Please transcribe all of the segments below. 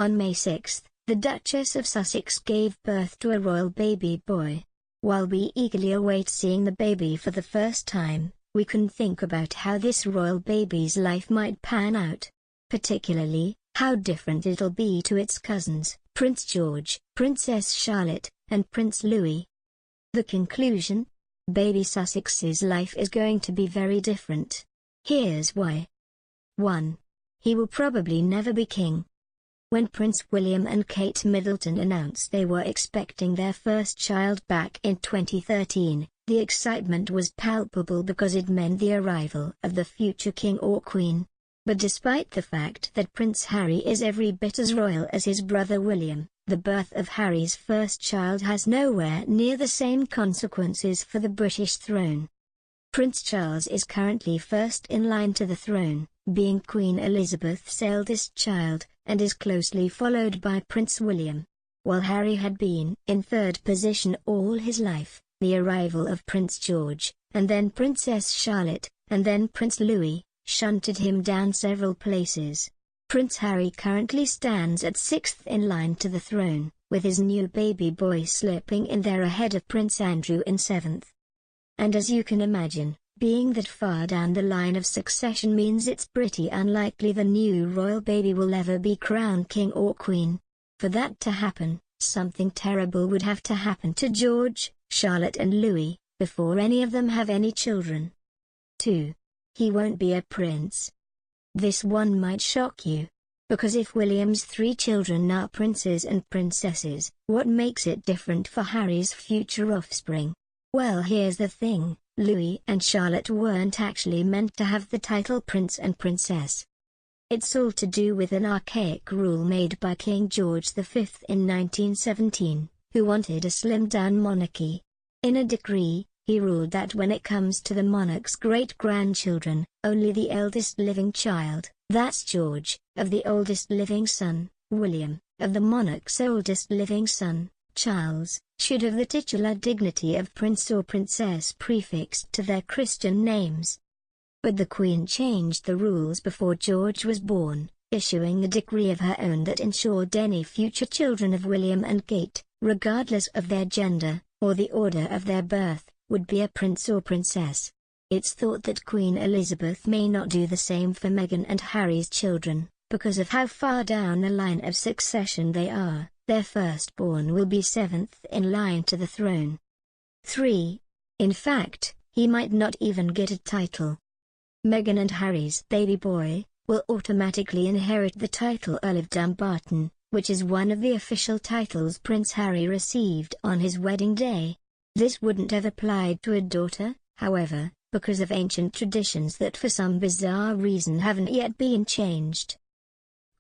On May 6, the Duchess of Sussex gave birth to a royal baby boy. While we eagerly await seeing the baby for the first time, we can think about how this royal baby's life might pan out. Particularly, how different it'll be to its cousins, Prince George, Princess Charlotte, and Prince Louis. The conclusion? Baby Sussex's life is going to be very different. Here's why. 1. He will probably never be king. When Prince William and Kate Middleton announced they were expecting their first child back in 2013, the excitement was palpable because it meant the arrival of the future king or queen. But despite the fact that Prince Harry is every bit as royal as his brother William, the birth of Harry's first child has nowhere near the same consequences for the British throne. Prince Charles is currently first in line to the throne, being Queen Elizabeth's eldest child, and is closely followed by Prince William. While Harry had been in third position all his life, the arrival of Prince George, and then Princess Charlotte, and then Prince Louis, shunted him down several places. Prince Harry currently stands at sixth in line to the throne, with his new baby boy slipping in there ahead of Prince Andrew in seventh. And as you can imagine, being that far down the line of succession means it's pretty unlikely the new royal baby will ever be crowned king or queen. For that to happen, something terrible would have to happen to George, Charlotte and Louis, before any of them have any children. 2. He won't be a prince. This one might shock you. Because if William's 3 children are princes and princesses, what makes it different for Harry's future offspring? Well, here's the thing. Louis and Charlotte weren't actually meant to have the title prince and princess. It's all to do with an archaic rule made by King George V in 1917, who wanted a slimmed-down monarchy. In a decree, he ruled that when it comes to the monarch's great-grandchildren, only the eldest living child, that's George, of the oldest living son, William, of the monarch's oldest living son, Charles, should have the titular dignity of prince or princess prefixed to their Christian names. But the Queen changed the rules before George was born, issuing a decree of her own that ensured any future children of William and Kate, regardless of their gender, or the order of their birth, would be a prince or princess. It's thought that Queen Elizabeth may not do the same for Meghan and Harry's children, because of how far down the line of succession they are. Their firstborn will be 7th in line to the throne. 3. In fact, he might not even get a title. Meghan and Harry's baby boy will automatically inherit the title Earl of Dumbarton, which is one of the official titles Prince Harry received on his wedding day. This wouldn't have applied to a daughter, however, because of ancient traditions that for some bizarre reason haven't yet been changed.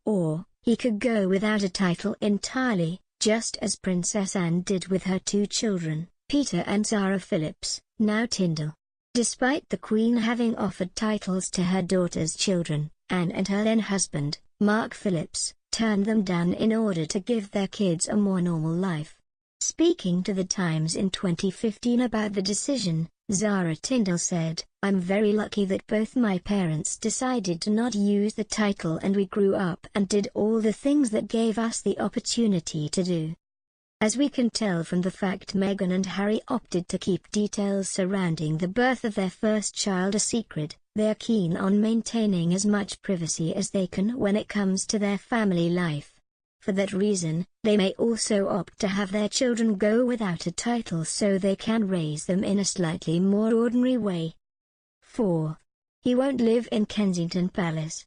Or, he could go without a title entirely, just as Princess Anne did with her 2 children, Peter and Zara Phillips, now Tyndall. Despite the Queen having offered titles to her daughter's children, Anne and her then-husband, Mark Phillips, turned them down in order to give their kids a more normal life. Speaking to The Times in 2015 about the decision, Zara Tyndall said, "I'm very lucky that both my parents decided to not use the title and we grew up and did all the things that gave us the opportunity to do." As we can tell from the fact Meghan and Harry opted to keep details surrounding the birth of their first child a secret, they are keen on maintaining as much privacy as they can when it comes to their family life. For that reason, they may also opt to have their children go without a title so they can raise them in a slightly more ordinary way. 4. He won't live in Kensington Palace.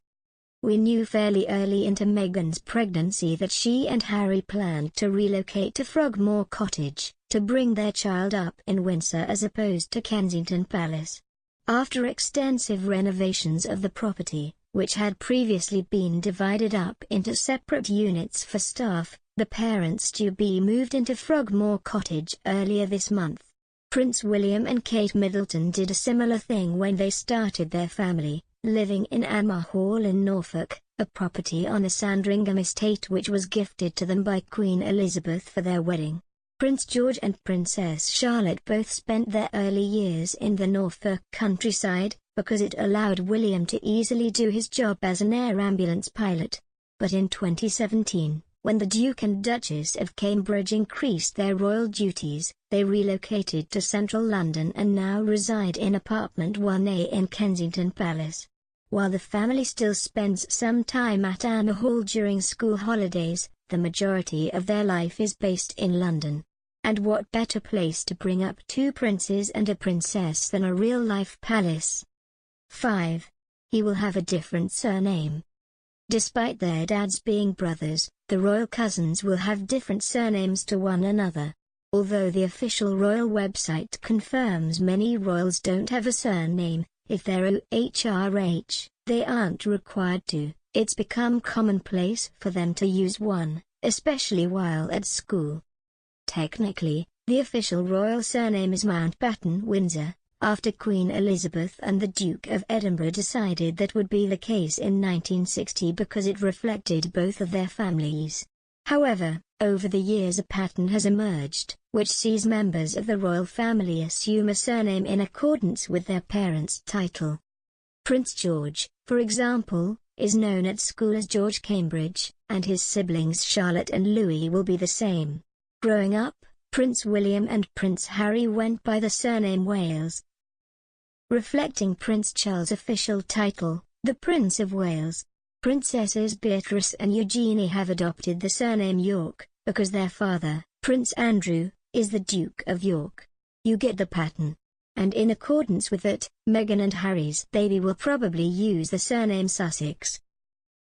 We knew fairly early into Meghan's pregnancy that she and Harry planned to relocate to Frogmore Cottage, to bring their child up in Windsor as opposed to Kensington Palace. After extensive renovations of the property, which had previously been divided up into separate units for staff, the parents-to-be moved into Frogmore Cottage earlier this month. Prince William and Kate Middleton did a similar thing when they started their family, living in Anmar Hall in Norfolk, a property on the Sandringham estate which was gifted to them by Queen Elizabeth for their wedding. Prince George and Princess Charlotte both spent their early years in the Norfolk countryside, because it allowed William to easily do his job as an air ambulance pilot. but in 2017, when the Duke and Duchess of Cambridge increased their royal duties, they relocated to central London and now reside in apartment 1A in Kensington Palace. While the family still spends some time at Anne Hall during school holidays, the majority of their life is based in London. And what better place to bring up two princes and a princess than a real-life palace? 5. He will have a different surname. Despite their dads being brothers, the royal cousins will have different surnames to one another. Although the official royal website confirms many royals don't have a surname, if they're OHRH, they aren't required to. It's become commonplace for them to use one, especially while at school. Technically, the official royal surname is Mountbatten-Windsor, after Queen Elizabeth and the Duke of Edinburgh decided that would be the case in 1960 because it reflected both of their families. However, over the years a pattern has emerged, which sees members of the royal family assume a surname in accordance with their parents' title. Prince George, for example, is known at school as George Cambridge, and his siblings Charlotte and Louis will be the same. Growing up, Prince William and Prince Harry went by the surname Wales. Reflecting Prince Charles' official title, the Prince of Wales, Princesses Beatrice and Eugenie have adopted the surname York, because their father, Prince Andrew, is the Duke of York. You get the pattern. And in accordance with it, Meghan and Harry's baby will probably use the surname Sussex.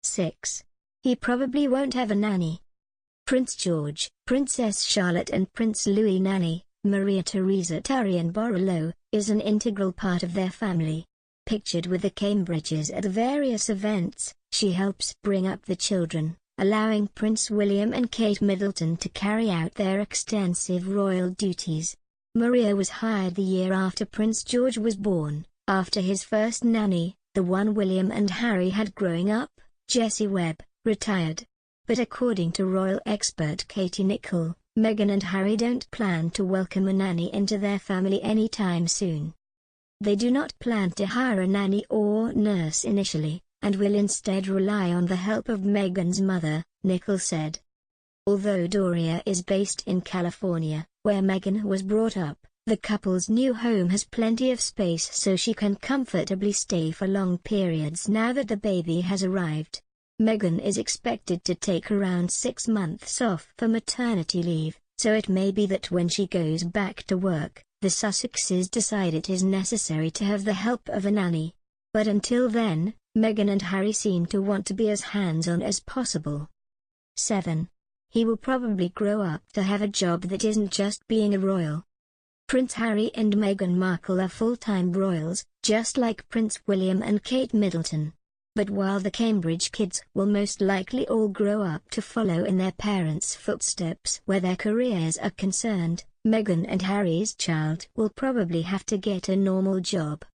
6. He probably won't have a nanny. Prince George, Princess Charlotte and Prince Louis' nanny, Maria Theresa Tarian-Borrello, is an integral part of their family. Pictured with the Cambridges at various events, she helps bring up the children, allowing Prince William and Kate Middleton to carry out their extensive royal duties. Maria was hired the year after Prince George was born, after his first nanny, the one William and Harry had growing up, Jessie Webb, retired. But according to royal expert Katie Nicholl, Meghan and Harry don't plan to welcome a nanny into their family anytime soon. They do not plan to hire a nanny or nurse initially, and will instead rely on the help of Meghan's mother, Nicholl said. Although Doria is based in California, where Meghan was brought up, the couple's new home has plenty of space so she can comfortably stay for long periods now that the baby has arrived. Meghan is expected to take around 6 months off for maternity leave, so it may be that when she goes back to work, the Sussexes decide it is necessary to have the help of a nanny. But until then, Meghan and Harry seem to want to be as hands-on as possible. 7. He will probably grow up to have a job that isn't just being a royal. Prince Harry and Meghan Markle are full-time royals, just like Prince William and Kate Middleton. But while the Cambridge kids will most likely all grow up to follow in their parents' footsteps where their careers are concerned, Meghan and Harry's child will probably have to get a normal job.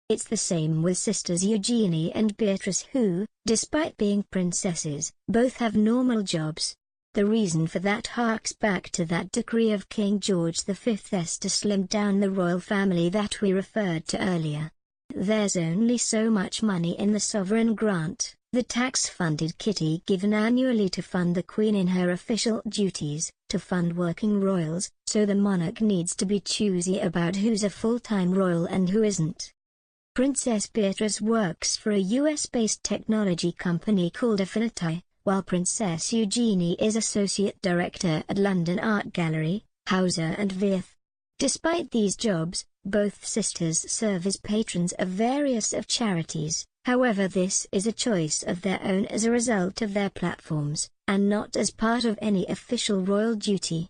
It's the same with sisters Eugenie and Beatrice who, despite being princesses, both have normal jobs. The reason for that harks back to that decree of King George V's to slim down the royal family that we referred to earlier. There's only so much money in the sovereign grant, the tax-funded kitty given annually to fund the Queen in her official duties, to fund working royals, so the monarch needs to be choosy about who's a full-time royal and who isn't. Princess Beatrice works for a US-based technology company called Affinity, while Princess Eugenie is Associate Director at London Art Gallery, Hauser and Wirth. Despite these jobs, both sisters serve as patrons of various charities, however this is a choice of their own as a result of their platforms, and not as part of any official royal duty.